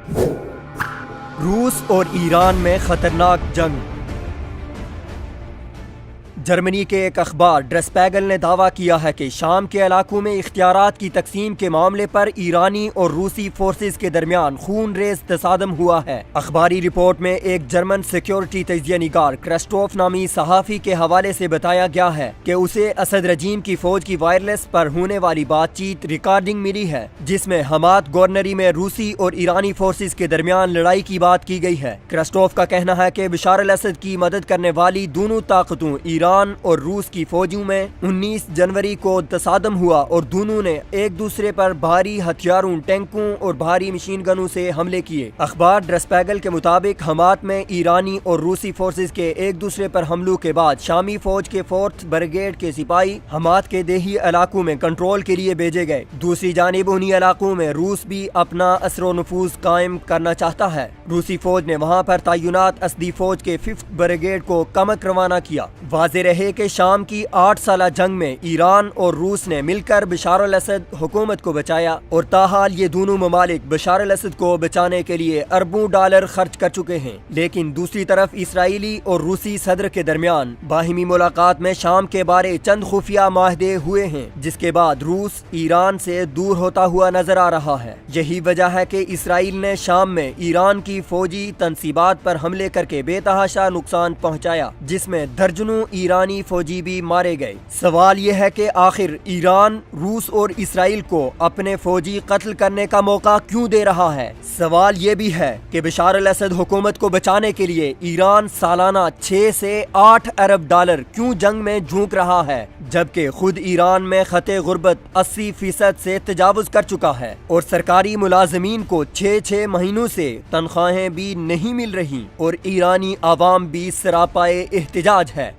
روس اور ایران میں خطرناک جنگ۔ جرمنی کے ایک اخبار ڈر اسپیگل نے دعویٰ کیا ہے کہ شام کے علاقوں میں اختیارات کی تقسیم کے معاملے پر ایرانی اور روسی فورسز کے درمیان خون ریز تصادم ہوا ہے۔ اخباری رپورٹ میں ایک جرمن سیکیورٹی تجزیہ نگار کرسٹوف نامی صحافی کے حوالے سے بتایا گیا ہے کہ اسے اسد رجیم کی فوج کی وائرلیس پر ہونے والی بات چیت ریکارڈنگ ملی ہے، جس میں حماد گورنری میں روسی اور ایرانی فورسز کے درمیان لڑائی کی بات کی گئی ہے۔ کرسٹوف کا کہنا ہے کہ بشار الاسد کی مدد کرنے والی دونوں طاقتوں ایران اور روس کی فوجوں میں 19 جنوری کو تصادم ہوا اور دونوں نے ایک دوسرے پر بھاری ہتھیاروں، ٹینکوں اور بھاری مشین گنوں سے حملے کیے۔ اخبار ڈر اسپیگل کے مطابق حمات میں ایرانی اور روسی فورسز کے ایک دوسرے پر حملوں کے بعد شامی فوج کے 4تھ بریگیڈ کے سپاہی حمات کے دیہی علاقوں میں کنٹرول کے لیے بھیجے گئے۔ دوسری جانب انہی علاقوں میں روس بھی اپنا اثر و نفوذ قائم کرنا چاہتا ہے۔ روسی فوج نے وہاں پر تعینات اسدی فوج کے 5تھ بریگیڈ کو کمک روانہ کیا۔ واضح رہے کہ شام کی 8 سالہ جنگ میں ایران اور روس نے مل کر بشار الاسد حکومت کو بچایا، اور تاحال یہ دونوں ممالک بشار الاسد کو بچانے کے لیے اربوں ڈالر خرچ کر چکے ہیں۔ لیکن دوسری طرف اسرائیلی اور روسی صدر کے درمیان باہمی ملاقات میں شام کے بارے چند خفیہ معاہدے ہوئے ہیں، جس کے بعد روس ایران سے دور ہوتا ہوا نظر آ رہا ہے۔ یہی وجہ ہے کہ اسرائیل نے شام میں ایران کی فوجی تنصیبات پر حملے کر کے بے تحاشا نقصان پہنچایا، جس میں درجنوں ایرانی فوجی بھی مارے گئے۔ سوال یہ ہے کہ آخر ایران روس اور اسرائیل کو اپنے فوجی قتل کرنے کا موقع کیوں دے رہا ہے؟ سوال یہ بھی ہے کہ بشار الاسد حکومت کو بچانے کے لیے ایران سالانہ 6 سے 8 ارب ڈالر کیوں جنگ میں جھونک رہا ہے، جبکہ خود ایران میں خطے غربت 80% سے تجاوز کر چکا ہے اور سرکاری ملازمین کو 6 مہینوں سے تنخواہیں بھی نہیں مل رہی اور ایرانی عوام بھی سراپائے احتجاج ہے۔